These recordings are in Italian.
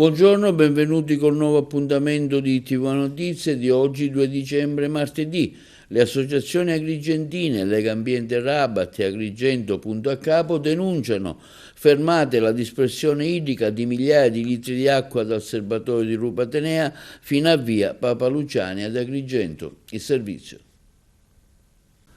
Buongiorno, benvenuti col nuovo appuntamento di TV Notizie di oggi 2 dicembre, martedì. Le associazioni agrigentine, Lega Ambiente Rabat e Agrigento Punto a Capo denunciano fermate la dispersione idrica di migliaia di litri di acqua dal serbatoio di Rupatenea fino a via Papa Luciani ad Agrigento. Il servizio.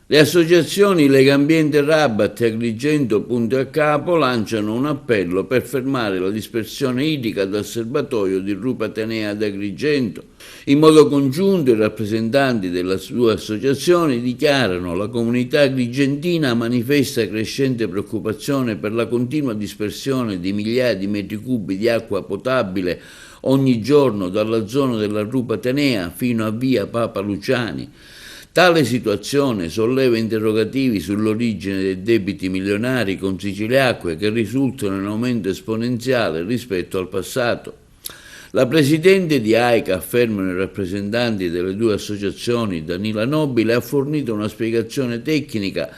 Le associazioni Lega Ambiente Rabat e Agrigento Punto a Capo lanciano un appello per fermare la dispersione idrica dal serbatoio di Rupatenea ad Agrigento. In modo congiunto i rappresentanti delle due associazioni dichiarano: la comunità agrigentina manifesta crescente preoccupazione per la continua dispersione di migliaia di metri cubi di acqua potabile ogni giorno dalla zona della Rupatenea fino a via Papa Luciani. Tale situazione solleva interrogativi sull'origine dei debiti milionari con Siciliacque che risultano in aumento esponenziale rispetto al passato. La presidente di AICA, affermano i rappresentanti delle due associazioni, Danila Nobile, ha fornito una spiegazione tecnica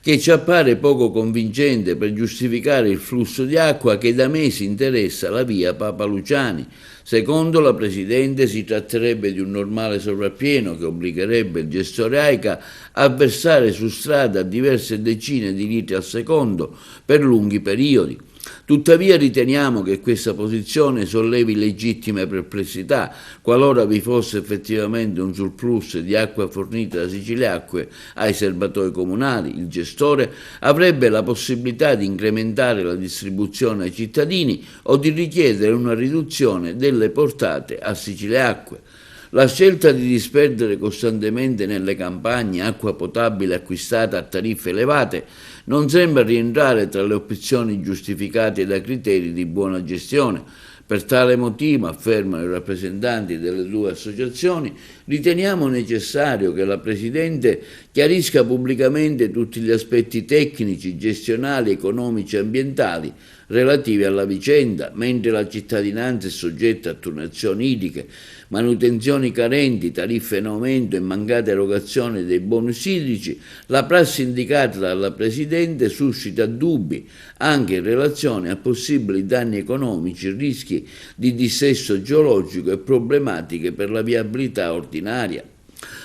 che ci appare poco convincente per giustificare il flusso di acqua che da mesi interessa la via Papa Luciani. Secondo la Presidente si tratterebbe di un normale sovrappieno che obbligherebbe il gestore AICA a versare su strada diverse decine di litri al secondo per lunghi periodi. Tuttavia riteniamo che questa posizione sollevi legittime perplessità. Qualora vi fosse effettivamente un surplus di acqua fornita da Siciliacque ai serbatoi comunali, il gestore avrebbe la possibilità di incrementare la distribuzione ai cittadini o di richiedere una riduzione delle portate a Siciliacque. La scelta di disperdere costantemente nelle campagne acqua potabile acquistata a tariffe elevate non sembra rientrare tra le opzioni giustificate da criteri di buona gestione. Per tale motivo, affermano i rappresentanti delle due associazioni, riteniamo necessario che la Presidente chiarisca pubblicamente tutti gli aspetti tecnici, gestionali, economici e ambientali relativi alla vicenda, mentre la cittadinanza è soggetta a turnazioni idriche, manutenzioni carenti, tariffe in aumento e mancata erogazione dei bonus idrici, la prassi indicata dalla Presidente suscita dubbi anche in relazione a possibili danni economici, rischi di dissesto geologico e problematiche per la viabilità ordinaria.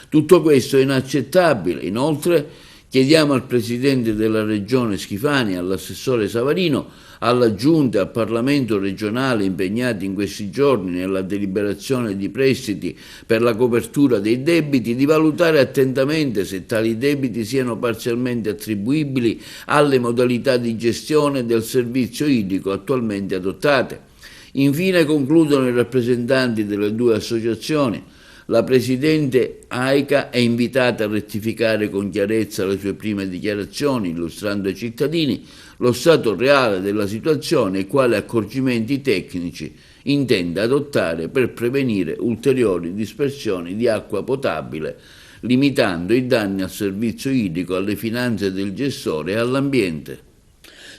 Tutto questo è inaccettabile. Inoltre chiediamo al Presidente della Regione Schifani e all'assessore Savarino, alla Giunta e al Parlamento regionale impegnati in questi giorni nella deliberazione di prestiti per la copertura dei debiti, di valutare attentamente se tali debiti siano parzialmente attribuibili alle modalità di gestione del servizio idrico attualmente adottate. Infine concludono i rappresentanti delle due associazioni. La Presidente AICA è invitata a rettificare con chiarezza le sue prime dichiarazioni, illustrando ai cittadini lo stato reale della situazione e quali accorgimenti tecnici intende adottare per prevenire ulteriori dispersioni di acqua potabile, limitando i danni al servizio idrico, alle finanze del gestore e all'ambiente.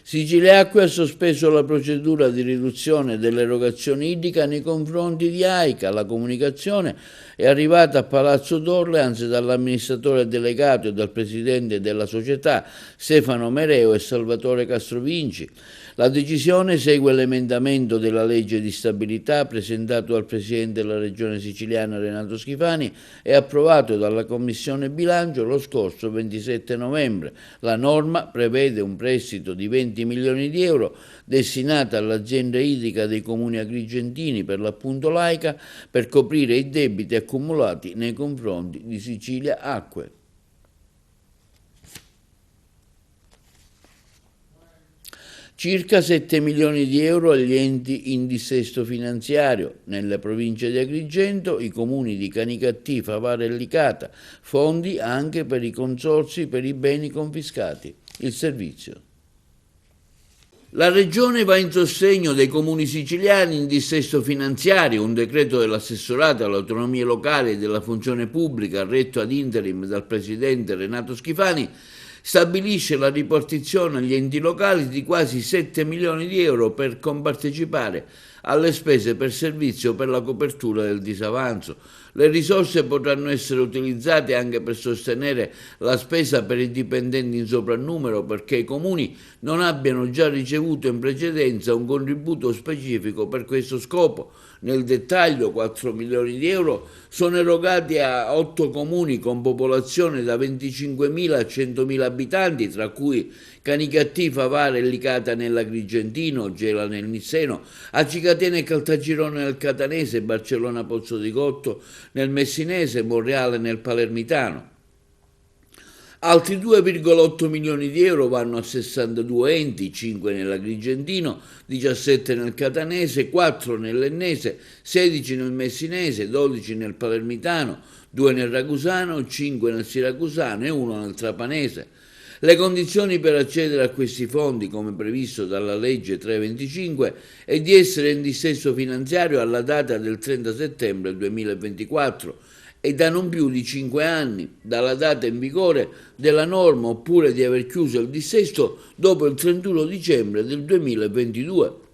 Siciliacque ha sospeso la procedura di riduzione dell'erogazione idrica nei confronti di AICA. La comunicazione è arrivata a Palazzo d'Orleans dall'amministratore delegato e dal presidente della società Stefano Mereo e Salvatore Castrovinci. La decisione segue l'emendamento della legge di stabilità presentato dal presidente della regione siciliana Renato Schifani e approvato dalla Commissione Bilancio lo scorso 27 novembre. La norma prevede un prestito di 20 milioni di euro destinata all'azienda idrica dei comuni agrigentini, per l'appunto l'AICA, per coprire i debiti accumulati nei confronti di Siciliacque. Circa 7 milioni di euro agli enti in dissesto finanziario. Nelle province di Agrigento, i comuni di Canicattì, Favara e Licata, fondi anche per i consorzi per i beni confiscati. Il servizio. La Regione va in sostegno dei comuni siciliani in dissesto finanziario. Un decreto dell'assessorato alle autonomie locali e della funzione pubblica, retto ad interim dal presidente Renato Schifani, stabilisce la ripartizione agli enti locali di quasi 7 milioni di euro per compartecipare alle spese per servizio per la copertura del disavanzo. Le risorse potranno essere utilizzate anche per sostenere la spesa per i dipendenti in soprannumero, perché i comuni non abbiano già ricevuto in precedenza un contributo specifico per questo scopo. Nel dettaglio, 4 milioni di euro sono erogati a 8 comuni con popolazione da 25.000 a 100.000 abitanti, tra cui Canicattì, Favara e Licata nell'Agrigentino, Gela nel Nisseno, Acicatene e Caltagirone nel Catanese, Barcellona Pozzo di Gotto nel Messinese, Monreale nel Palermitano. Altri 2,8 milioni di euro vanno a 62 enti, 5 nell'Agrigentino, 17 nel Catanese, 4 nell'Ennese, 16 nel Messinese, 12 nel Palermitano, 2 nel Ragusano, 5 nel Siracusano e 1 nel Trapanese. Le condizioni per accedere a questi fondi, come previsto dalla legge 325, è di essere in dissesto finanziario alla data del 30 settembre 2024 e da non più di 5 anni dalla data in vigore della norma, oppure di aver chiuso il dissesto dopo il 31 dicembre del 2022.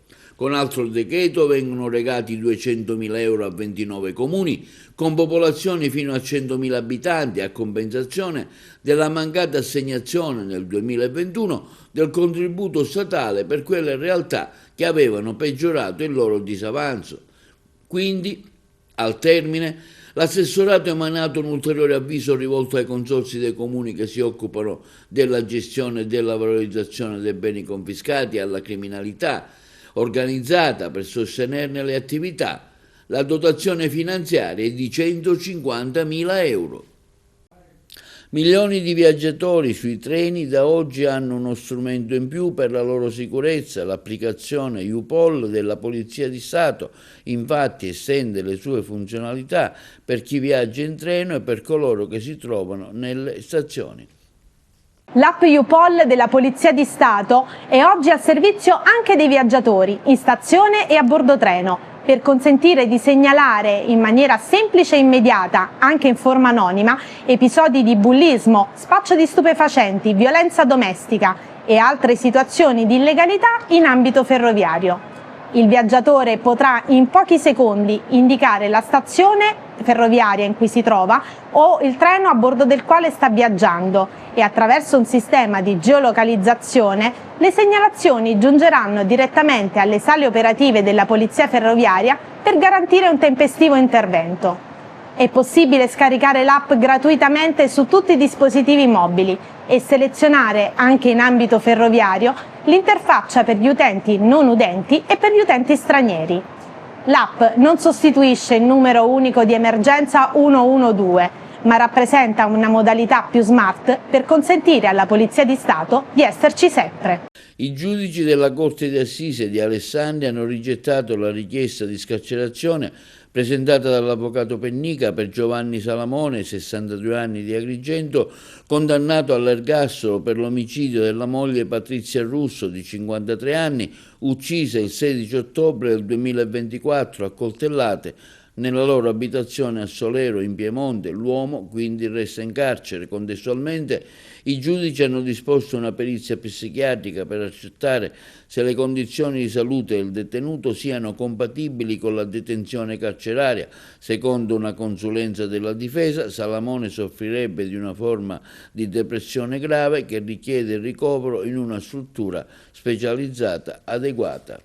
Con altro decreto vengono regati 200.000 euro a 29 comuni con popolazioni fino a 100.000 abitanti, a compensazione della mancata assegnazione nel 2021 del contributo statale per quelle realtà che avevano peggiorato il loro disavanzo. Quindi, al termine, l'assessorato ha emanato un ulteriore avviso rivolto ai consorzi dei comuni che si occupano della gestione e della valorizzazione dei beni confiscati alla criminalità organizzata per sostenerne le attività. La dotazione finanziaria è di 150.000 euro. Milioni di viaggiatori sui treni da oggi hanno uno strumento in più per la loro sicurezza. L'applicazione U-Poll della Polizia di Stato infatti estende le sue funzionalità per chi viaggia in treno e per coloro che si trovano nelle stazioni. L'app U-Poll della Polizia di Stato è oggi al servizio anche dei viaggiatori in stazione e a bordo treno, per consentire di segnalare in maniera semplice e immediata, anche in forma anonima, episodi di bullismo, spaccio di stupefacenti, violenza domestica e altre situazioni di illegalità in ambito ferroviario. Il viaggiatore potrà in pochi secondi indicare la stazione ferroviaria in cui si trova o il treno a bordo del quale sta viaggiando e attraverso un sistema di geolocalizzazione le segnalazioni giungeranno direttamente alle sale operative della Polizia Ferroviaria per garantire un tempestivo intervento. È possibile scaricare l'app gratuitamente su tutti i dispositivi mobili e selezionare, anche in ambito ferroviario, l'interfaccia per gli utenti non udenti e per gli utenti stranieri. L'app non sostituisce il numero unico di emergenza 112, ma rappresenta una modalità più smart per consentire alla Polizia di Stato di esserci sempre. I giudici della Corte d'Assise di Alessandria hanno rigettato la richiesta di scarcerazione presentata dall'avvocato Pennica per Giovanni Salamone, 62 anni, di Agrigento, condannato all'ergastolo per l'omicidio della moglie Patrizia Russo, di 53 anni, uccisa il 16 ottobre del 2024 a coltellate nella loro abitazione a Solero, in Piemonte. L'uomo quindi resta in carcere. Contestualmente i giudici hanno disposto una perizia psichiatrica per accertare se le condizioni di salute del detenuto siano compatibili con la detenzione carceraria. Secondo una consulenza della difesa, Salamone soffrirebbe di una forma di depressione grave che richiede il ricovero in una struttura specializzata adeguata.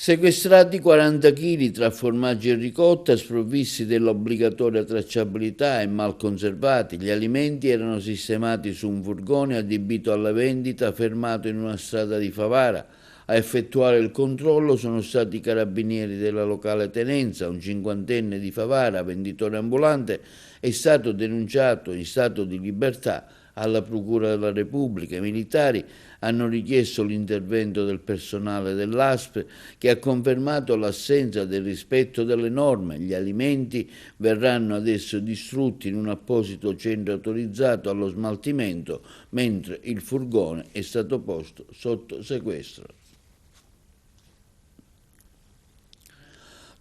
Sequestrati 40 kg tra formaggi e ricotta sprovvisti dell'obbligatoria tracciabilità e mal conservati. Gli alimenti erano sistemati su un furgone adibito alla vendita fermato in una strada di Favara. A effettuare il controllo sono stati i carabinieri della locale tenenza. Un cinquantenne di Favara, venditore ambulante, è stato denunciato in stato di libertà alla Procura della Repubblica. I militari hanno richiesto l'intervento del personale dell'ASP che ha confermato l'assenza del rispetto delle norme. Gli alimenti verranno adesso distrutti in un apposito centro autorizzato allo smaltimento, mentre il furgone è stato posto sotto sequestro.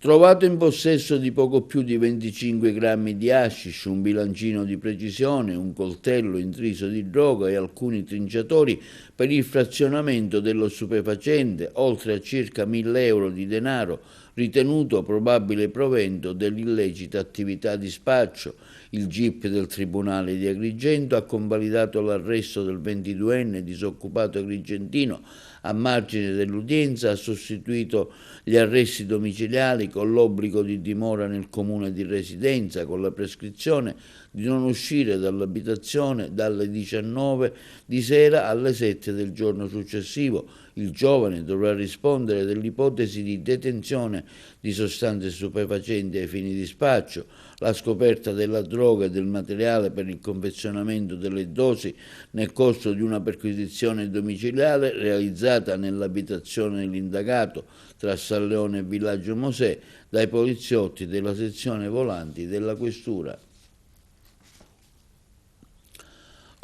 Trovato in possesso di poco più di 25 grammi di hashish, un bilancino di precisione, un coltello intriso di droga e alcuni trinciatori per il frazionamento dello stupefacente, oltre a circa 1.000 euro di denaro ritenuto probabile provento dell'illecita attività di spaccio. Il GIP del Tribunale di Agrigento ha convalidato l'arresto del 22enne disoccupato agrigentino. A margine dell'udienza ha sostituito gli arresti domiciliari con l'obbligo di dimora nel comune di residenza, con la prescrizione di non uscire dall'abitazione dalle 19 di sera alle 7 del giorno successivo. Il giovane dovrà rispondere dell'ipotesi di detenzione di sostanze stupefacenti ai fini di spaccio, la scoperta della droga e del materiale per il confezionamento delle dosi nel corso di una perquisizione domiciliare realizzata nell'abitazione dell'indagato tra San Leone e Villaggio Mosè dai poliziotti della sezione volanti della questura.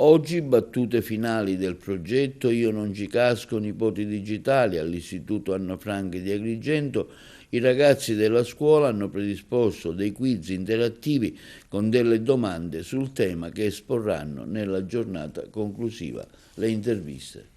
Oggi battute finali del progetto Io non ci casco, nipoti digitali all'Istituto Anna Frank di Agrigento. I ragazzi della scuola hanno predisposto dei quiz interattivi con delle domande sul tema che esporranno nella giornata conclusiva. Le interviste.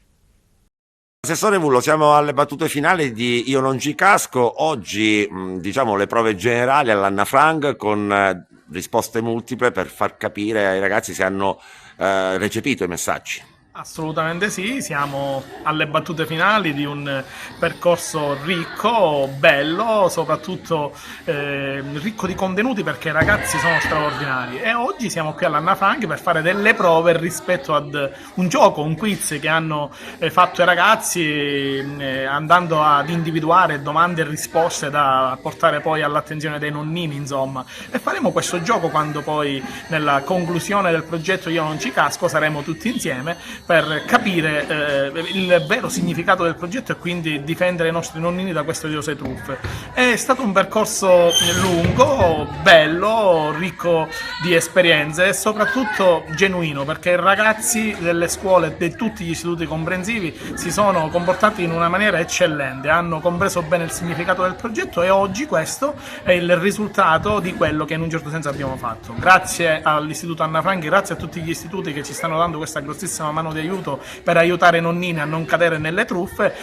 Assessore Vullo, siamo alle battute finali di Io non ci casco. Oggi diciamo le prove generali all'Anna Frank con risposte multiple per far capire ai ragazzi se hanno recepito i messaggi. Assolutamente sì, siamo alle battute finali di un percorso ricco, bello, soprattutto ricco di contenuti perché i ragazzi sono straordinari e oggi siamo qui all'Anna Frank per fare delle prove rispetto ad un gioco, un quiz che hanno fatto i ragazzi andando ad individuare domande e risposte da portare poi all'attenzione dei nonnini, insomma, e faremo questo gioco quando poi nella conclusione del progetto Io non ci casco saremo tutti insieme per capire il vero significato del progetto e quindi difendere i nostri nonnini da queste odiose truffe. È stato un percorso lungo, bello, ricco di esperienze e soprattutto genuino, perché i ragazzi delle scuole di tutti gli istituti comprensivi si sono comportati in una maniera eccellente, hanno compreso bene il significato del progetto e oggi questo è il risultato di quello che in un certo senso abbiamo fatto. Grazie all'Istituto Anna Frank, grazie a tutti gli istituti che ci stanno dando questa grossissima mano di aiuto per aiutare i nonnini a non cadere nelle truffe.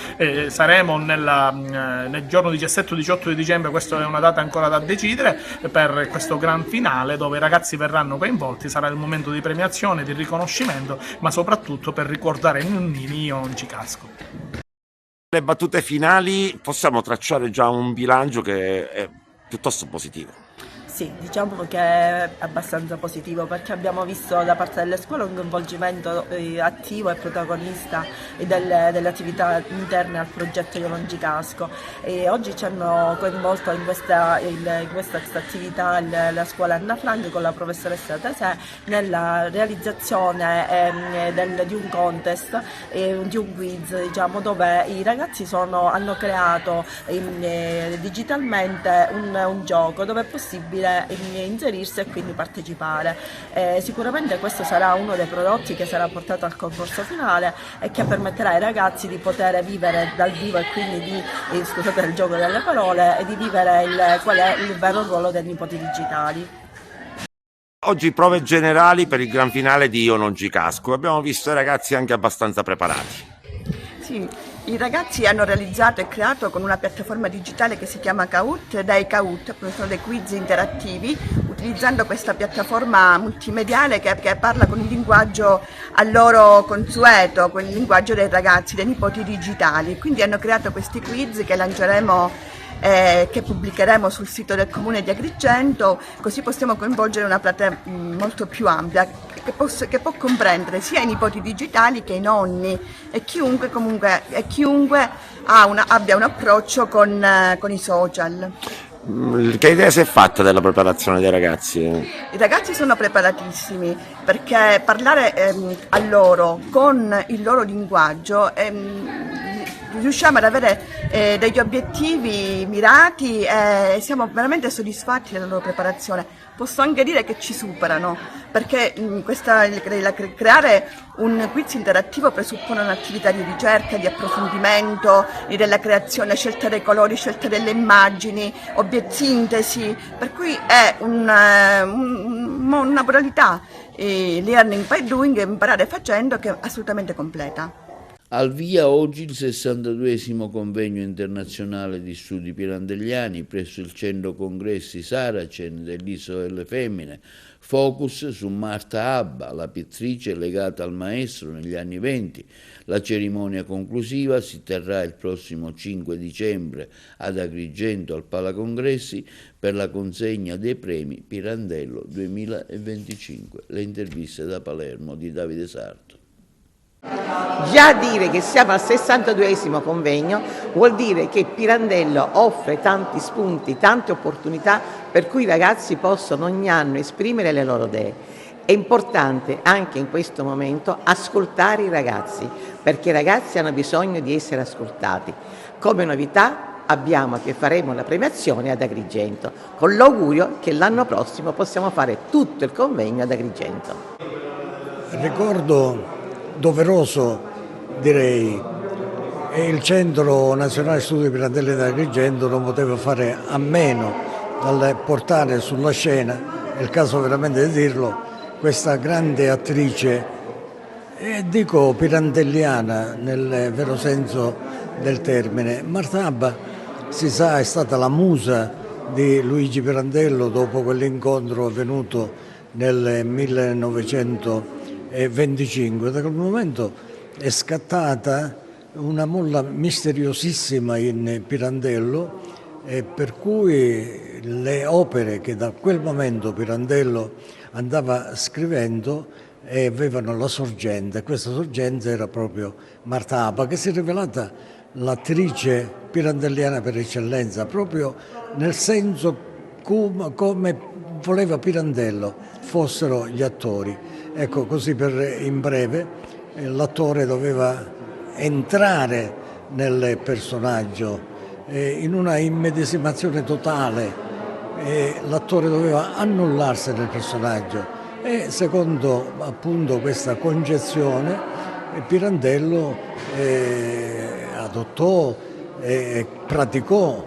Saremo nel giorno 17-18 di dicembre, questa è una data ancora da decidere, per questo gran finale dove i ragazzi verranno coinvolti. Sarà il momento di premiazione, di riconoscimento, ma soprattutto per ricordare ai nonnini Io non ci casco. Le battute finali possiamo tracciare già un bilancio che è piuttosto positivo. Sì, diciamo che è abbastanza positivo perché abbiamo visto da parte delle scuole un coinvolgimento attivo e protagonista delle attività interne al progetto Io non ci casco e oggi ci hanno coinvolto in questa attività la scuola Anna Frank con la professoressa Tesè nella realizzazione di un contest, di un quiz, diciamo, dove i ragazzi hanno creato digitalmente un gioco dove è possibile inserirsi e quindi partecipare. Sicuramente questo sarà uno dei prodotti che sarà portato al concorso finale e che permetterà ai ragazzi di poter vivere dal vivo e quindi scusate il gioco delle parole, e di vivere qual è il vero ruolo dei nipoti digitali. Oggi prove generali per il gran finale di Io non ci casco. Abbiamo visto i ragazzi anche abbastanza preparati. Sì, i ragazzi hanno realizzato e creato con una piattaforma digitale che si chiama Kahoot, dei Kahoot, sono dei quiz interattivi, utilizzando questa piattaforma multimediale che parla con il linguaggio a loro consueto, con il linguaggio dei ragazzi, dei nipoti digitali. Quindi hanno creato questi quiz che lanceremo che pubblicheremo sul sito del Comune di Agrigento, così possiamo coinvolgere una platea molto più ampia che può comprendere sia i nipoti digitali che i nonni e chiunque abbia un approccio con i social. Che idea si è fatta della preparazione dei ragazzi? I ragazzi sono preparatissimi perché parlare a loro con il loro linguaggio riusciamo ad avere degli obiettivi mirati e siamo veramente soddisfatti della loro preparazione. Posso anche dire che ci superano, perché creare un quiz interattivo presuppone un'attività di ricerca, di approfondimento, della creazione, scelta dei colori, scelta delle immagini, sintesi, per cui è una modalità learning by doing, imparare facendo, che è assolutamente completa. Al via oggi il 62esimo convegno internazionale di studi pirandelliani presso il centro congressi Saracen dell'Isola delle Femmine, focus su Marta Abba, la pittrice legata al maestro negli anni '20. La cerimonia conclusiva si terrà il prossimo 5 dicembre ad Agrigento al Palacongressi per la consegna dei premi Pirandello 2025. Le interviste da Palermo di Davide Sarto. Già dire che siamo al 62esimo convegno vuol dire che Pirandello offre tanti spunti, tante opportunità per cui i ragazzi possono ogni anno esprimere le loro idee. È importante anche in questo momento ascoltare i ragazzi, perché i ragazzi hanno bisogno di essere ascoltati. Come novità abbiamo che faremo la premiazione ad Agrigento, con l'augurio che l'anno prossimo possiamo fare tutto il convegno ad Agrigento. Ricordo doveroso, direi, e il Centro Nazionale Studi Pirandelli di Agrigento non poteva fare a meno dal portare sulla scena, è il caso veramente di dirlo, questa grande attrice, e dico pirandelliana nel vero senso del termine. Marta Abba, si sa, è stata la musa di Luigi Pirandello dopo quell'incontro avvenuto nel 1925. Da quel momento è scattata una molla misteriosissima in Pirandello, per cui le opere che da quel momento Pirandello andava scrivendo avevano la sorgente. Questa sorgente era proprio Marta Abba, che si è rivelata l'attrice pirandelliana per eccellenza, proprio nel senso come voleva Pirandello fossero gli attori. Ecco, così in breve, l'attore doveva entrare nel personaggio in una immedesimazione totale, l'attore doveva annullarsi nel personaggio e secondo appunto questa concezione Pirandello adottò e praticò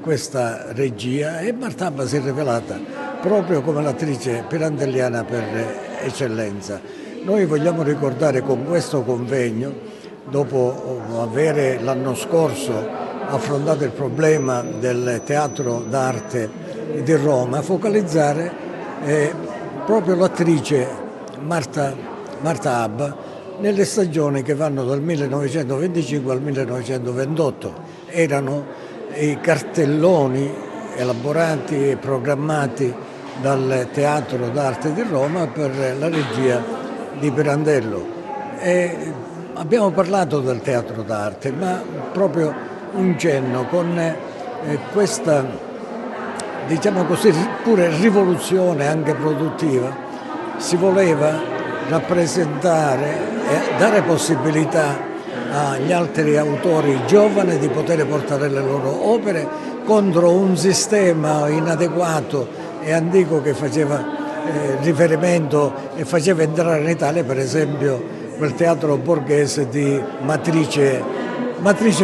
questa regia, e Marta Abba si è rivelata proprio come l'attrice pirandelliana per eccellenza. Noi vogliamo ricordare con questo convegno, dopo avere l'anno scorso affrontato il problema del teatro d'arte di Roma, focalizzare proprio l'attrice Marta Abba nelle stagioni che vanno dal 1925 al 1928. Erano i cartelloni elaborati e programmati dal Teatro d'Arte di Roma per la regia di Pirandello. Abbiamo parlato del teatro d'arte, ma proprio un cenno con questa, diciamo così, pure rivoluzione anche produttiva. Si voleva rappresentare e dare possibilità agli altri autori giovani di poter portare le loro opere contro un sistema inadeguato e antico che faceva riferimento e faceva entrare in Italia, per esempio, quel teatro borghese di matrice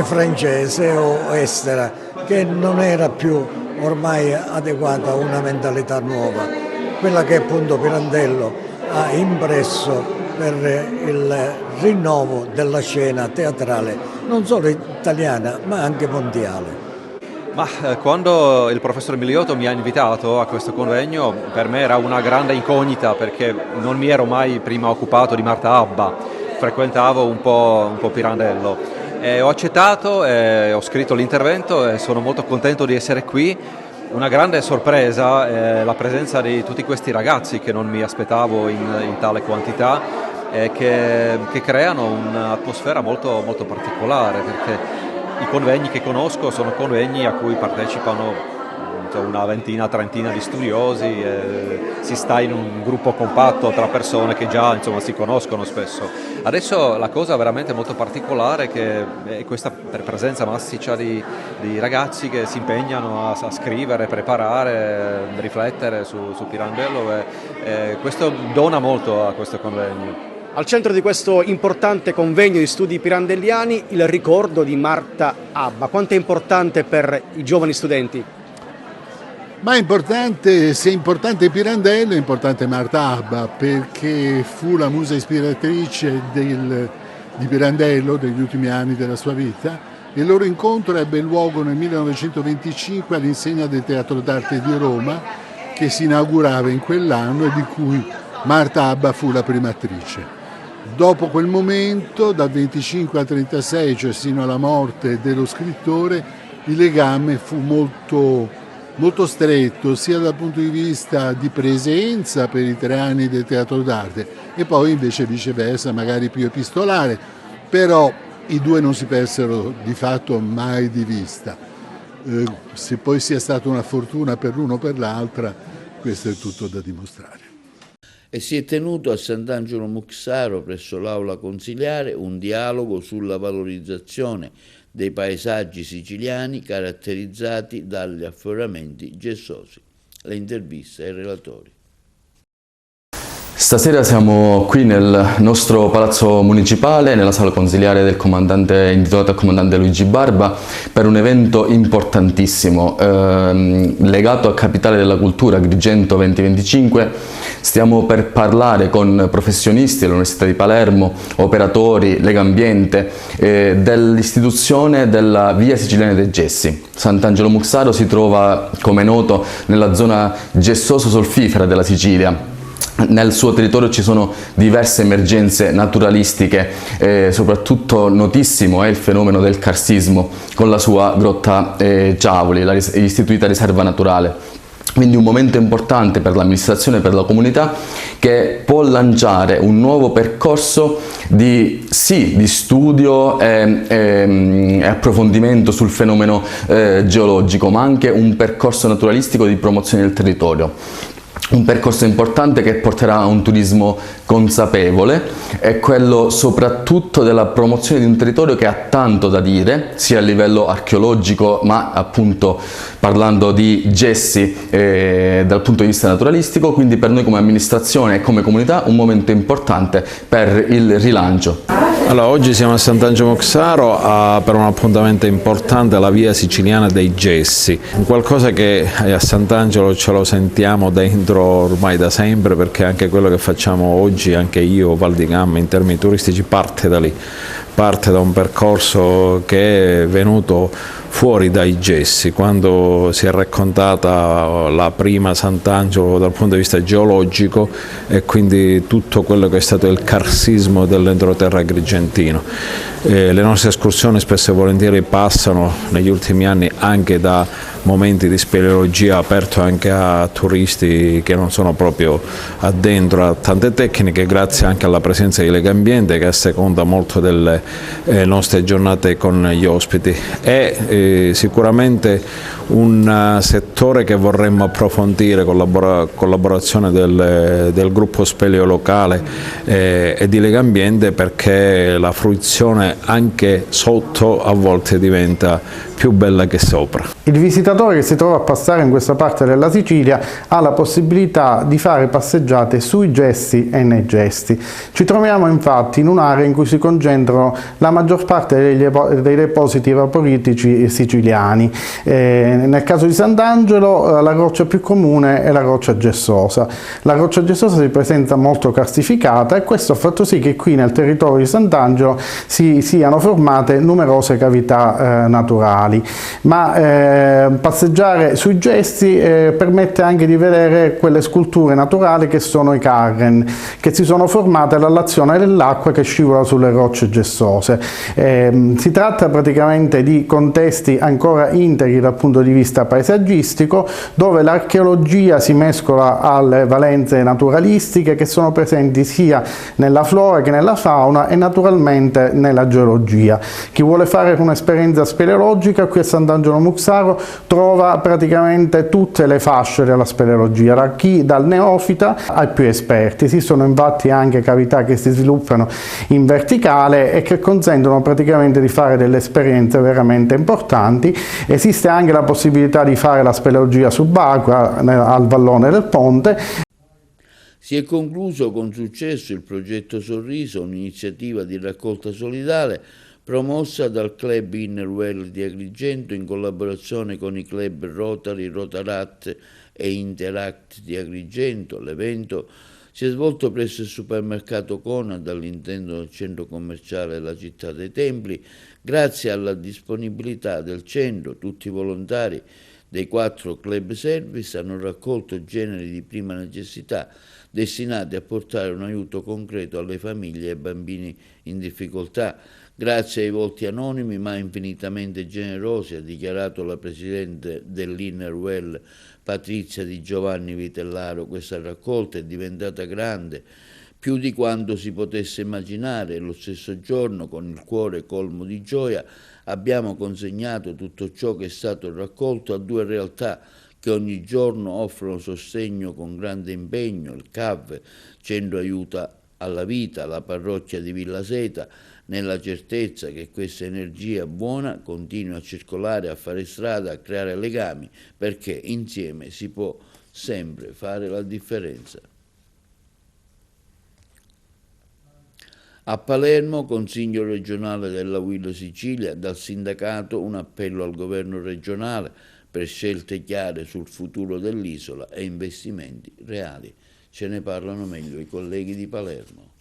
francese o estera, che non era più ormai adeguata a una mentalità nuova, quella che appunto Pirandello ha impresso per il rinnovo della scena teatrale, non solo italiana ma anche mondiale. Ma quando il professor Miliotto mi ha invitato a questo convegno, per me era una grande incognita, perché non mi ero mai prima occupato di Marta Abba, frequentavo un po' Pirandello. Ho accettato, ho scritto l'intervento e sono molto contento di essere qui. Una grande sorpresa è la presenza di tutti questi ragazzi che non mi aspettavo in tale quantità, che creano un'atmosfera molto, molto particolare, perché i convegni che conosco sono convegni a cui partecipano appunto una ventina, trentina di studiosi, si sta in un gruppo compatto tra persone che già insomma si conoscono spesso. Adesso la cosa veramente molto particolare è questa presenza massiccia di ragazzi che si impegnano a scrivere, preparare, riflettere su Pirandello e questo dona molto a questo convegno. Al centro di questo importante convegno di studi pirandelliani il ricordo di Marta Abba. Quanto è importante per i giovani studenti? Ma è importante, se è importante Pirandello, è importante Marta Abba, perché fu la musa ispiratrice di Pirandello degli ultimi anni della sua vita. Il loro incontro ebbe luogo nel 1925 all'insegna del Teatro d'Arte di Roma, che si inaugurava in quell'anno e di cui Marta Abba fu la prima attrice. Dopo quel momento, dal 25 al 36, cioè sino alla morte dello scrittore, il legame fu molto stretto, sia dal punto di vista di presenza per i 3 anni del Teatro d'Arte e poi invece viceversa, magari più epistolare, però i due non si persero di fatto mai di vista. Se poi sia stata una fortuna per l'uno o per l'altra, questo è tutto da dimostrare. E si è tenuto a Sant'Angelo Muxaro, presso l'Aula Consiliare, un dialogo sulla valorizzazione dei paesaggi siciliani caratterizzati dagli affioramenti gessosi. Le interviste ai relatori. Stasera siamo qui nel nostro palazzo municipale, nella sala consiliare del comandante, intitolata al comandante Luigi Barba, per un evento importantissimo legato a Capitale della Cultura Agrigento 2025. Stiamo per parlare con professionisti dell'Università di Palermo, operatori, Legambiente, dell'istituzione della Via Siciliana dei Gessi. Sant'Angelo Muxaro si trova, come noto, nella zona gessoso-solfifera della Sicilia. Nel suo territorio ci sono diverse emergenze naturalistiche, soprattutto notissimo è il fenomeno del karsismo con la sua grotta Giavoli, istituita riserva naturale. Quindi un momento importante per l'amministrazione e per la comunità, che può lanciare un nuovo percorso di studio e approfondimento sul fenomeno geologico, ma anche un percorso naturalistico di promozione del territorio. Un percorso importante che porterà a un turismo consapevole, è quello soprattutto della promozione di un territorio che ha tanto da dire, sia a livello archeologico, ma appunto parlando di gessi dal punto di vista naturalistico. Quindi per noi come amministrazione e come comunità un momento importante per il rilancio. Allora, oggi siamo a Sant'Angelo Muxaro per un appuntamento importante alla Via Siciliana dei Gessi, qualcosa che a Sant'Angelo ce lo sentiamo dentro ormai da sempre, perché anche quello che facciamo oggi, anche io, Val di Gamma, in termini turistici, parte da lì, parte da un percorso che è venuto fuori dai gessi, quando si è raccontata la prima Sant'Angelo dal punto di vista geologico e quindi tutto quello che è stato il karsismo dell'entroterra agrigentino. Le nostre escursioni spesso e volentieri passano negli ultimi anni anche da momenti di speleologia aperto anche a turisti che non sono proprio addentro a tante tecniche, grazie anche alla presenza di Legambiente che asseconda molto delle nostre giornate con gli ospiti. È sicuramente un settore che vorremmo approfondire con la collaborazione del gruppo speleo locale e di Legambiente, perché la fruizione anche sotto a volte diventa più bella che sopra. Il visitatore che si trova a passare in questa parte della Sicilia ha la possibilità di fare passeggiate sui gessi e nei gessi. Ci troviamo infatti in un'area in cui si concentrano la maggior parte dei depositi evaporitici siciliani. Nel caso di Sant'Angelo la roccia più comune è la roccia gessosa. La roccia gessosa si presenta molto karstificata e questo ha fatto sì che qui nel territorio di Sant'Angelo si siano formate numerose cavità naturali. Ma passeggiare sui gessi permette anche di vedere quelle sculture naturali che sono i carren, che si sono formate dall'azione dell'acqua che scivola sulle rocce gessose. schistose. Si tratta praticamente di contesti ancora integri dal punto di vista paesaggistico, dove l'archeologia si mescola alle valenze naturalistiche che sono presenti sia nella flora che nella fauna e naturalmente nella geologia. Chi vuole fare un'esperienza speleologica qui a Sant'Angelo Muxaro trova praticamente tutte le fasce della speleologia, dal neofita ai più esperti. Esistono infatti anche cavità che si sviluppano in verticale e che consentono praticamente di fare delle esperienze veramente importanti. Esiste anche la possibilità di fare la speleologia subacquea al vallone del Ponte. Si è concluso con successo il progetto Sorriso, un'iniziativa di raccolta solidale promossa dal Club Innerwell di Agrigento in collaborazione con i club Rotary, Rotaract e Interact di Agrigento. L'evento si è svolto presso il supermercato Conad all'interno del centro commerciale della Città dei Templi. Grazie alla disponibilità del centro, tutti i volontari dei 4 club service hanno raccolto generi di prima necessità destinati a portare un aiuto concreto alle famiglie e ai bambini in difficoltà. Grazie ai volti anonimi ma infinitamente generosi, ha dichiarato la presidente dell'Innerwell Patrizia Di Giovanni Vitellaro, questa raccolta è diventata grande, più di quanto si potesse immaginare. Lo stesso giorno, con il cuore colmo di gioia, abbiamo consegnato tutto ciò che è stato raccolto a 2 realtà che ogni giorno offrono sostegno con grande impegno, il CAV, Centro Aiuta alla Vita, la parrocchia di Villa Seta, nella certezza che questa energia buona continui a circolare, a fare strada, a creare legami, perché insieme si può sempre fare la differenza. A Palermo, Consiglio regionale della UIL Sicilia, dal sindacato un appello al governo regionale per scelte chiare sul futuro dell'isola e investimenti reali. Ce ne parlano meglio i colleghi di Palermo.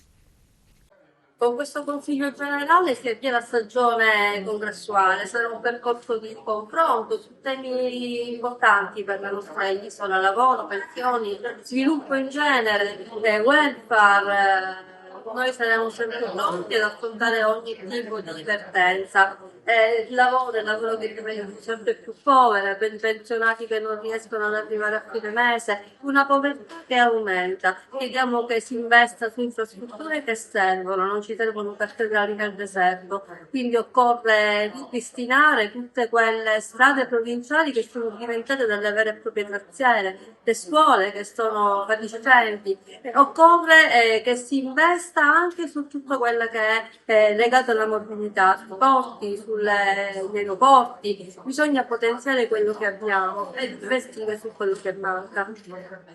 Con questo Consiglio generale si avvia la stagione congressuale, sarà un percorso di confronto su temi importanti per la nostra isola, lavoro, pensioni, sviluppo in genere, welfare. Noi saremo sempre pronti ad affrontare ogni tipo di vertenza. Il lavoro che diventa sempre più povero, per i pensionati che non riescono ad arrivare a fine mese, una povertà che aumenta. Chiediamo che si investa su infrastrutture che servono, non ci servono cattedrali nel deserto, quindi occorre ripristinare tutte quelle strade provinciali che sono diventate delle vere e proprie traziere, le scuole che sono fatiscenti. Occorre che si investa anche su tutto quello che è legato alla mobilità, sui porti, sugli aeroporti. Bisogna potenziare quello che abbiamo e investire su quello che manca.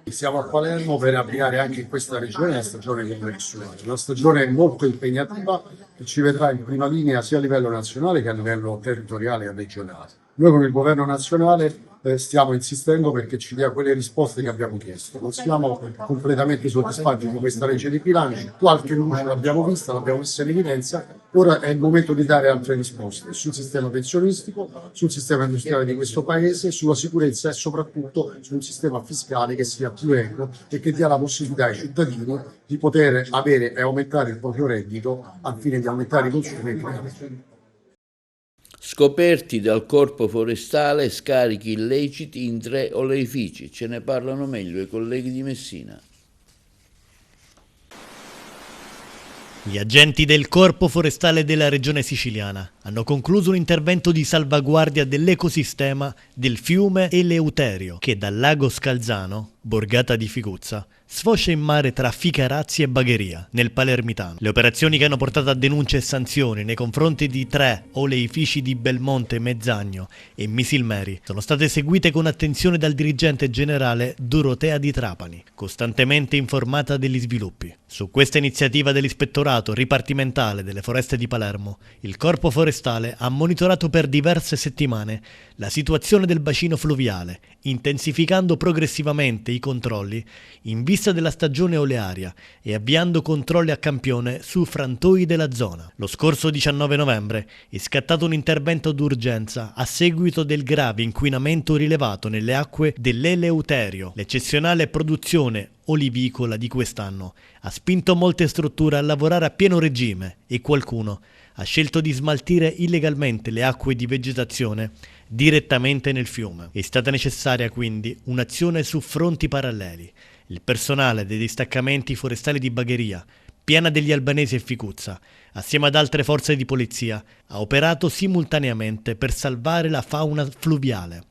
Siamo a Palermo per avviare anche in questa regione la stagione congressuale, una stagione molto impegnativa che ci vedrà in prima linea sia a livello nazionale che a livello territoriale e regionale. Noi con il governo nazionale stiamo insistendo perché ci dia quelle risposte che abbiamo chiesto. Non siamo completamente soddisfatti di questa legge di bilancio, qualche luce l'abbiamo vista, l'abbiamo messa in evidenza, ora è il momento di dare altre risposte sul sistema pensionistico, sul sistema industriale di questo paese, sulla sicurezza e soprattutto su un sistema fiscale che sia più equo e che dia la possibilità ai cittadini di poter avere e aumentare il proprio reddito al fine di aumentare i consumi e creare. Scoperti dal Corpo Forestale scarichi illeciti in 3 oleifici. Ce ne parlano meglio i colleghi di Messina. Gli agenti del Corpo Forestale della Regione Siciliana hanno concluso un intervento di salvaguardia dell'ecosistema del fiume Eleuterio, che dal lago Scalzano, borgata di Figuzza, sfocia in mare tra Ficarazzi e Bagheria, nel Palermitano. Le operazioni che hanno portato a denunce e sanzioni nei confronti di 3 oleifici di Belmonte, Mezzagno e Misilmeri sono state eseguite con attenzione dal dirigente generale Dorotea Di Trapani, costantemente informata degli sviluppi. Su questa iniziativa dell'Ispettorato Ripartimentale delle Foreste di Palermo, il Corpo Forestale ha monitorato per diverse settimane la situazione del bacino fluviale, intensificando progressivamente i controlli in vista della stagione olearia e avviando controlli a campione su frantoi della zona. Lo scorso 19 novembre è scattato un intervento d'urgenza a seguito del grave inquinamento rilevato nelle acque dell'Eleuterio. L'eccezionale produzione olivicola di quest'anno ha spinto molte strutture a lavorare a pieno regime e qualcuno ha scelto di smaltire illegalmente le acque di vegetazione direttamente nel fiume. È stata necessaria quindi un'azione su fronti paralleli. Il personale dei distaccamenti forestali di Bagheria, Piana degli Albanesi e Ficuzza, assieme ad altre forze di polizia, ha operato simultaneamente per salvare la fauna fluviale.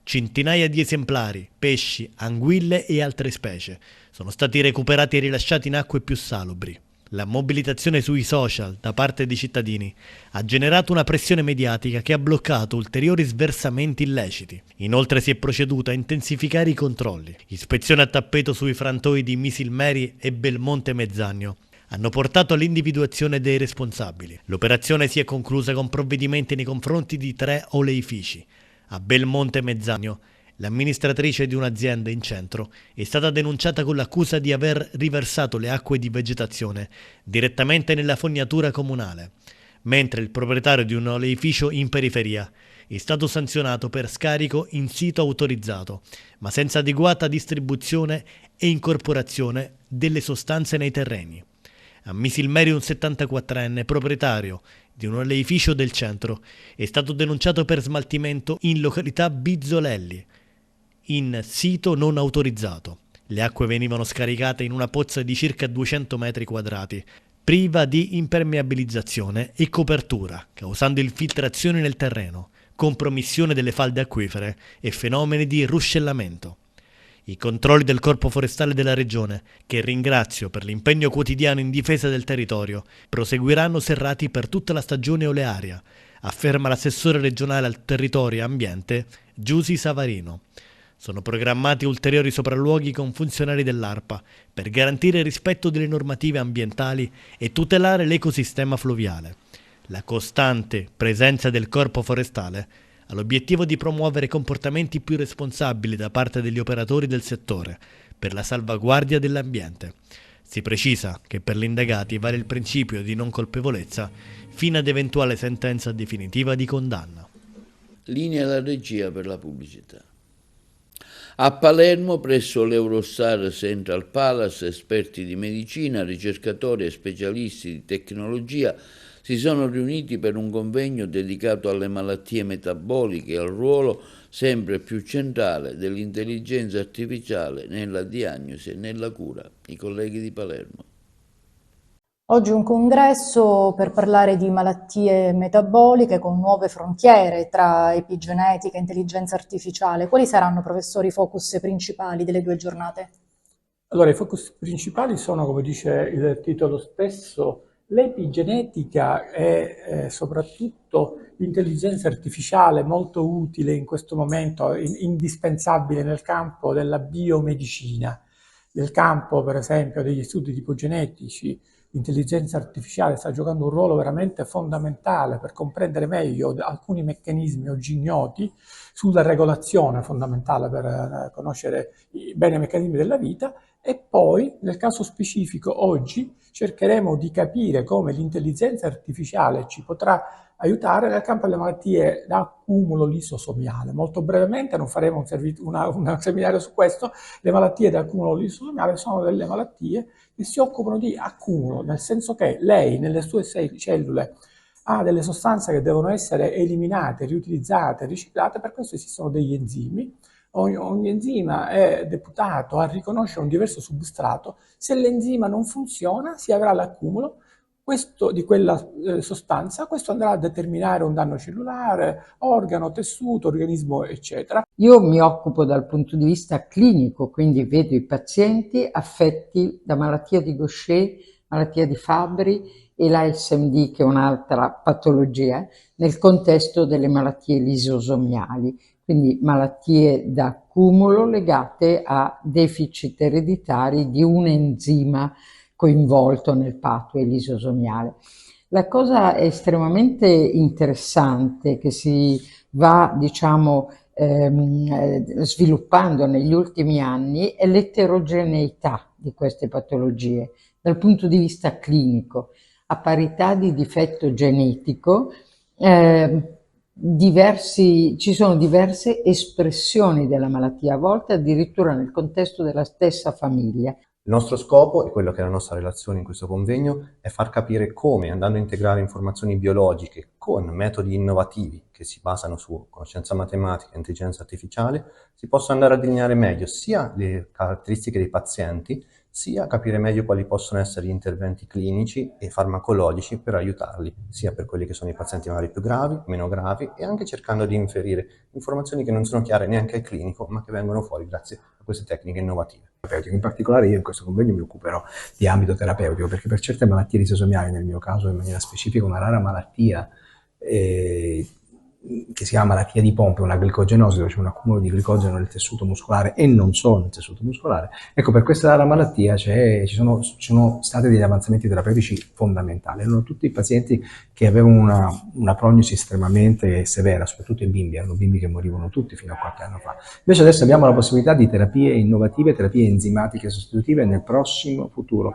Centinaia di esemplari, pesci, anguille e altre specie sono stati recuperati e rilasciati in acque più salubri. La mobilitazione sui social da parte dei cittadini ha generato una pressione mediatica che ha bloccato ulteriori sversamenti illeciti. Inoltre si è proceduto a intensificare i controlli. Ispezione a tappeto sui frantoi di Misilmeri e Belmonte Mezzagno hanno portato all'individuazione dei responsabili. L'operazione si è conclusa con provvedimenti nei confronti di 3 oleifici. A Belmonte Mezzagno, l'amministratrice di un'azienda in centro è stata denunciata con l'accusa di aver riversato le acque di vegetazione direttamente nella fognatura comunale, mentre il proprietario di un oleificio in periferia è stato sanzionato per scarico in sito autorizzato, ma senza adeguata distribuzione e incorporazione delle sostanze nei terreni. A Misilmeri un 74enne proprietario di un oleificio del centro è stato denunciato per smaltimento in località Bizzolelli, in sito non autorizzato. Le acque venivano scaricate in una pozza di circa 200 metri quadrati, priva di impermeabilizzazione e copertura, causando infiltrazioni nel terreno, compromissione delle falde acquifere e fenomeni di ruscellamento. I controlli del Corpo Forestale della Regione, che ringrazio per l'impegno quotidiano in difesa del territorio, proseguiranno serrati per tutta la stagione olearia, afferma l'assessore regionale al territorio e ambiente Giusy Savarino. Sono programmati ulteriori sopralluoghi con funzionari dell'ARPA per garantire il rispetto delle normative ambientali e tutelare l'ecosistema fluviale. La costante presenza del Corpo Forestale ha l'obiettivo di promuovere comportamenti più responsabili da parte degli operatori del settore per la salvaguardia dell'ambiente. Si precisa che per gli indagati vale il principio di non colpevolezza fino ad eventuale sentenza definitiva di condanna. Linea alla regia per la pubblicità. A Palermo, presso l'Eurostar Central Palace, esperti di medicina, ricercatori e specialisti di tecnologia si sono riuniti per un convegno dedicato alle malattie metaboliche e al ruolo sempre più centrale dell'intelligenza artificiale nella diagnosi e nella cura. I colleghi di Palermo. Oggi un congresso per parlare di malattie metaboliche con nuove frontiere tra epigenetica e intelligenza artificiale. Quali saranno, professori, i focus principali delle 2 giornate? Allora, i focus principali sono, come dice il titolo stesso, l'epigenetica e soprattutto l'intelligenza artificiale, molto utile in questo momento, indispensabile nel campo della biomedicina. Nel campo, per esempio, degli studi tipogenetici, l'intelligenza artificiale sta giocando un ruolo veramente fondamentale per comprendere meglio alcuni meccanismi oggi ignoti sulla regolazione, fondamentale per conoscere bene i meccanismi della vita. E poi, nel caso specifico, oggi cercheremo di capire come l'intelligenza artificiale ci potrà aiutare nel campo delle malattie da accumulo lisosomiale. Molto brevemente, non faremo un seminario su questo. Le malattie da accumulo lisosomiale sono delle malattie che si occupano di accumulo, nel senso che lei nelle sue cellule ha delle sostanze che devono essere eliminate, riutilizzate, riciclate. Per questo esistono degli enzimi. Ogni enzima è deputato a riconoscere un diverso substrato. Se l'enzima non funziona, si avrà l'accumulo di quella sostanza. Questo andrà a determinare un danno cellulare, organo, tessuto, organismo, eccetera. Io mi occupo dal punto di vista clinico, quindi vedo i pazienti affetti da malattia di Gaucher, malattia di Fabry e la SMD, che è un'altra patologia, nel contesto delle malattie lisosomiali. Quindi malattie da accumulo legate a deficit ereditari di un enzima coinvolto nel pathway lisosomiale. La cosa estremamente interessante che si va, diciamo, sviluppando negli ultimi anni è l'eterogeneità di queste patologie dal punto di vista clinico. A parità di difetto genetico, ci sono diverse espressioni della malattia, a volte addirittura nel contesto della stessa famiglia. Il nostro scopo, e quello che è la nostra relazione in questo convegno, è far capire come, andando a integrare informazioni biologiche con metodi innovativi che si basano su conoscenza matematica e intelligenza artificiale, si possono andare a delineare meglio sia le caratteristiche dei pazienti, sia capire meglio quali possono essere gli interventi clinici e farmacologici per aiutarli, sia per quelli che sono i pazienti magari più gravi, meno gravi, e anche cercando di inferire informazioni che non sono chiare neanche al clinico, ma che vengono fuori grazie a queste tecniche innovative. In particolare io in questo convegno mi occuperò di ambito terapeutico, perché per certe malattie lisosomiali, nel mio caso in maniera specifica una rara malattia che si chiama malattia di Pompe, una glicogenosi, dove c'è un accumulo di glicogeno nel tessuto muscolare e non solo nel tessuto muscolare. Ecco, per questa rara malattia ci sono stati degli avanzamenti terapeutici fondamentali. Erano tutti pazienti che avevano una prognosi estremamente severa, soprattutto i bimbi, erano bimbi che morivano tutti fino a qualche anno fa. Invece adesso abbiamo la possibilità di terapie innovative, terapie enzimatiche sostitutive, e nel prossimo futuro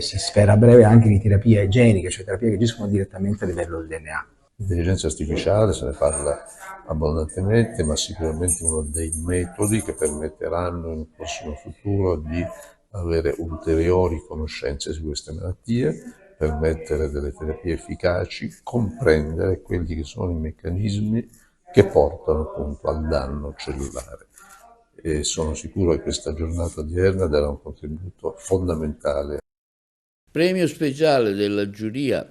si spera a breve anche di terapie geniche, cioè terapie che agiscono direttamente a livello del DNA. L'intelligenza artificiale se ne parla abbondantemente, ma sicuramente uno dei metodi che permetteranno nel prossimo futuro di avere ulteriori conoscenze su queste malattie, permettere delle terapie efficaci, comprendere quelli che sono i meccanismi che portano appunto al danno cellulare. E sono sicuro che questa giornata odierna darà un contributo fondamentale. Premio speciale della giuria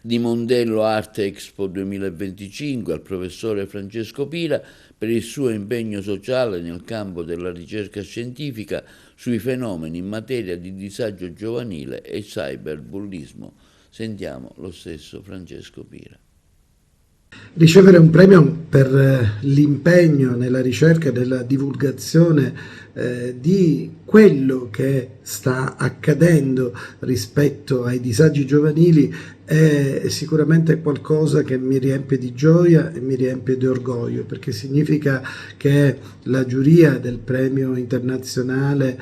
di Mondello Art Expo 2025 al professore Francesco Pira per il suo impegno sociale nel campo della ricerca scientifica sui fenomeni in materia di disagio giovanile e cyberbullismo. Sentiamo lo stesso Francesco Pira. Ricevere un premio per l'impegno nella ricerca e nella divulgazione di quello che sta accadendo rispetto ai disagi giovanili è sicuramente qualcosa che mi riempie di gioia e mi riempie di orgoglio, perché significa che la giuria del premio internazionale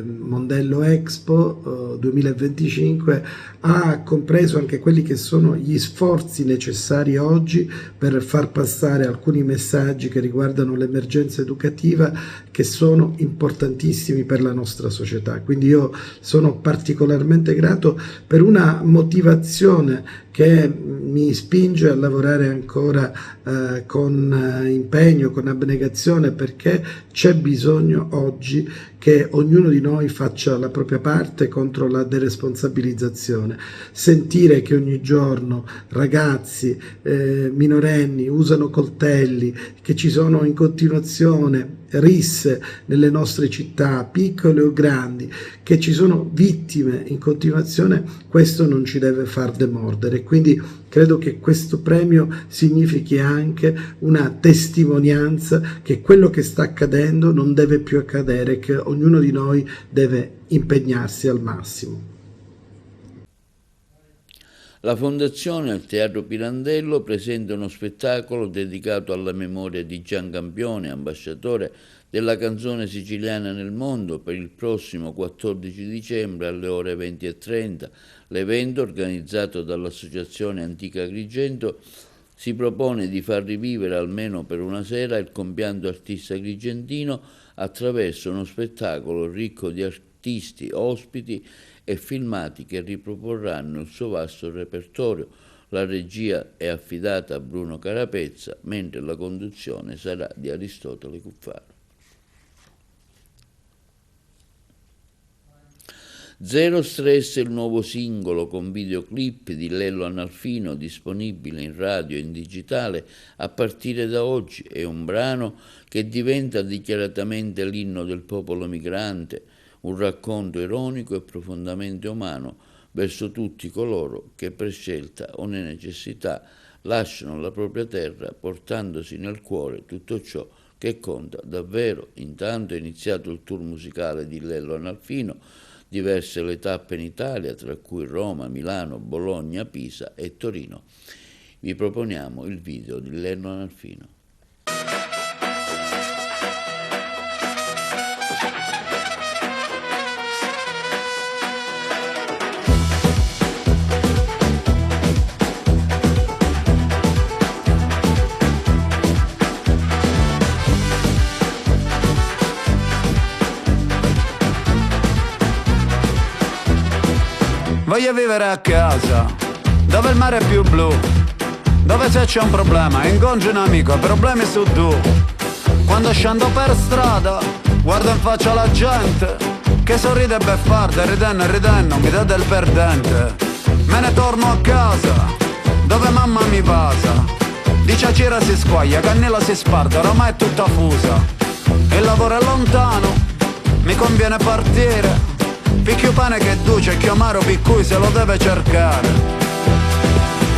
Mondello Expo 2025 ha compreso anche quelli che sono gli sforzi necessari oggi per far passare alcuni messaggi che riguardano l'emergenza educativa, che sono importantissimi per la nostra società. Quindi io sono particolarmente grato per una motivazione che mi spinge a lavorare ancora con impegno, con abnegazione, perché c'è bisogno oggi che ognuno di noi faccia la propria parte contro la deresponsabilizzazione. Sentire che ogni giorno ragazzi, minorenni usano coltelli, che ci sono in continuazione risse nelle nostre città, piccole o grandi, che ci sono vittime in continuazione, questo non ci deve far demordere. Quindi credo che questo premio significhi anche una testimonianza che quello che sta accadendo non deve più accadere, che ognuno di noi deve impegnarsi al massimo. La Fondazione al Teatro Pirandello presenta uno spettacolo dedicato alla memoria di Gian Campione, ambasciatore della canzone siciliana nel mondo, per il prossimo 14 dicembre alle ore 20:30. L'evento, organizzato dall'Associazione Antica Agrigento, si propone di far rivivere almeno per una sera il compianto artista agrigentino attraverso uno spettacolo ricco di artisti, ospiti e filmati che riproporranno il suo vasto repertorio. La regia è affidata a Bruno Carapezza, mentre la conduzione sarà di Aristotele Cuffaro. Zero Stress è il nuovo singolo con videoclip di Lello Analfino, disponibile in radio e in digitale a partire da oggi. È un brano che diventa dichiaratamente l'inno del popolo migrante, un racconto ironico e profondamente umano verso tutti coloro che per scelta o necessità lasciano la propria terra portandosi nel cuore tutto ciò che conta davvero. Intanto è iniziato il tour musicale di Lello Analfino, diverse le tappe in Italia, tra cui Roma, Milano, Bologna, Pisa e Torino. Vi proponiamo il video di Lello Analfino. Voglio vivere a casa, dove il mare è più blu, dove se c'è un problema incontri un amico, problemi su due. Quando scendo per strada, guardo in faccia la gente che sorride e beffarda, ridendo, mi dà del perdente. Me ne torno a casa, dove mamma mi pasa, dice a Cira si squaglia, cannella si sparta, ormai è tutta fusa. Il lavoro è lontano, mi conviene partire, picchio pane che duce, chiamaro per cui se lo deve cercare.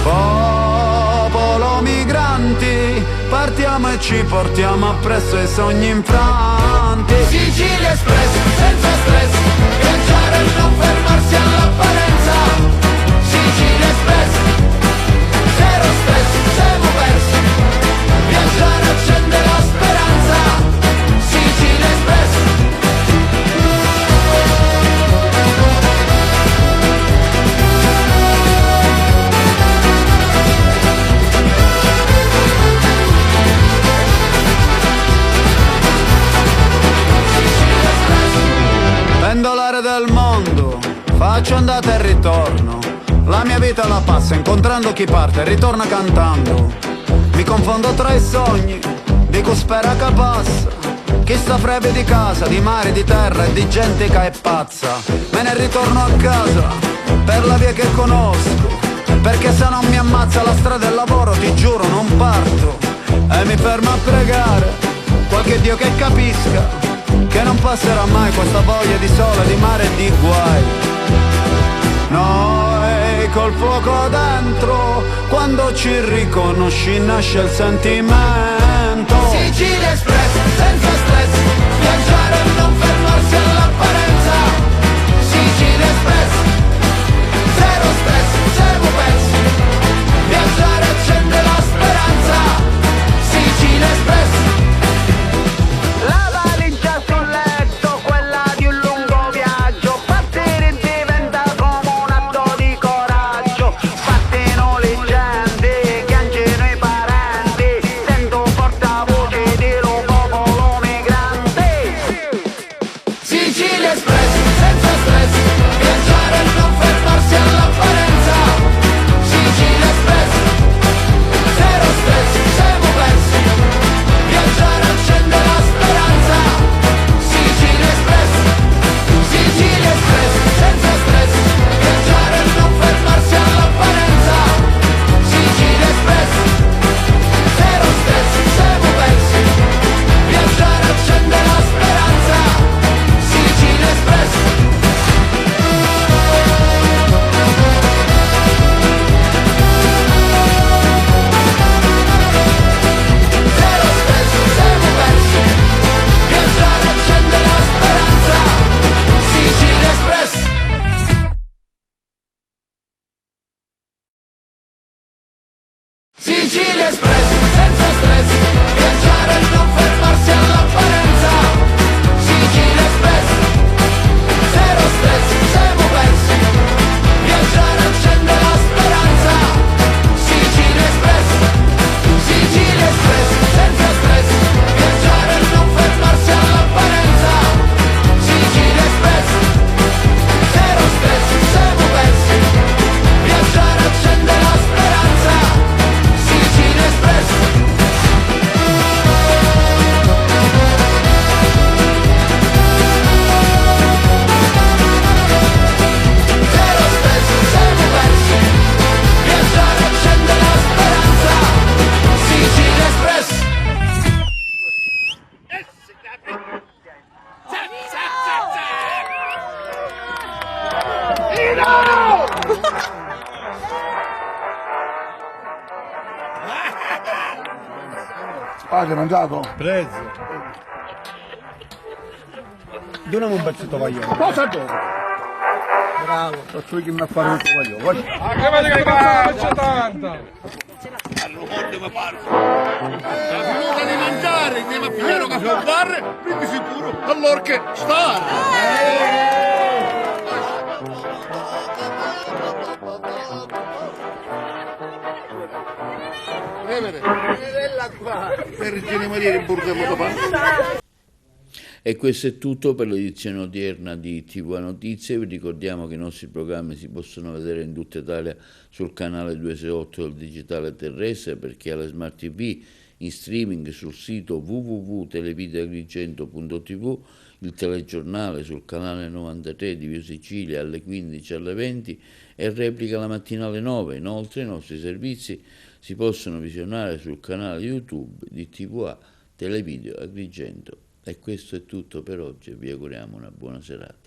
Popolo migranti, partiamo e ci portiamo appresso i sogni infranti. Sicilia Express, senza stress, viaggiare e non fermarsi all'apparenza. Sicilia Express, zero stress, siamo persi, viaggiare accende la speranza. Sicilia Express. Pendolare del mondo, faccio andata e ritorno. La mia vita la passa incontrando chi parte e ritorna cantando. Mi confondo tra i sogni di chi spera che passa, chi sta freve di casa, di mare, di terra e di gente che è pazza. Me ne ritorno a casa per la via che conosco, perché se non mi ammazza la strada del lavoro ti giuro non parto. E mi fermo a pregare qualche Dio che capisca che non passerà mai questa voglia di sole, di mare e di guai. Noi col fuoco dentro, quando ci riconosci nasce il sentimento. Sicilia Express, senza stress, viaggiare e non fermarsi all'apparenza. Sicilia Express, zero stress, siamo persi, viaggiare accende la speranza. Sicilia Express. Sicilia Express, senza stress, viaggiare e non fermarsi all'apparenza. Sicilia Express, zero stress, siamo persi, viaggiare accende la speranza. Sicilia Express, Sicilia Express, senza stress, viaggiare e non fermarsi all'apparenza. Sicilia Express, zero stress, siamo persi, viaggiare accende la speranza. Sicilia Express. Zero stress, siamo persi, viaggiare accende la speranza. Sicilia Express. Hai mangiato? Prezzo. Donami un pezzetto tovagliolo. Cosa gioco? Bravo, faccio io che mi affare un tovagliolo. Che mi faccia tanta! Venuta di mangiare, andiamo a pigliare un caffè al bar, quindi sicuro, allora che stare! Per Maria in Borgo. E questo è tutto per l'edizione odierna di TVA Notizie. Vi ricordiamo che i nostri programmi si possono vedere in tutta Italia sul canale 268 del digitale terrestre, per chi ha la Smart TV, in streaming sul sito www.televideoagrigento.tv, il telegiornale sul canale 93 di Via Sicilia alle 15 e alle 20 e replica la mattina alle 9. Inoltre i nostri servizi si possono visionare sul canale YouTube di TVA Televideo Agrigento. E questo è tutto per oggi, vi auguriamo una buona serata.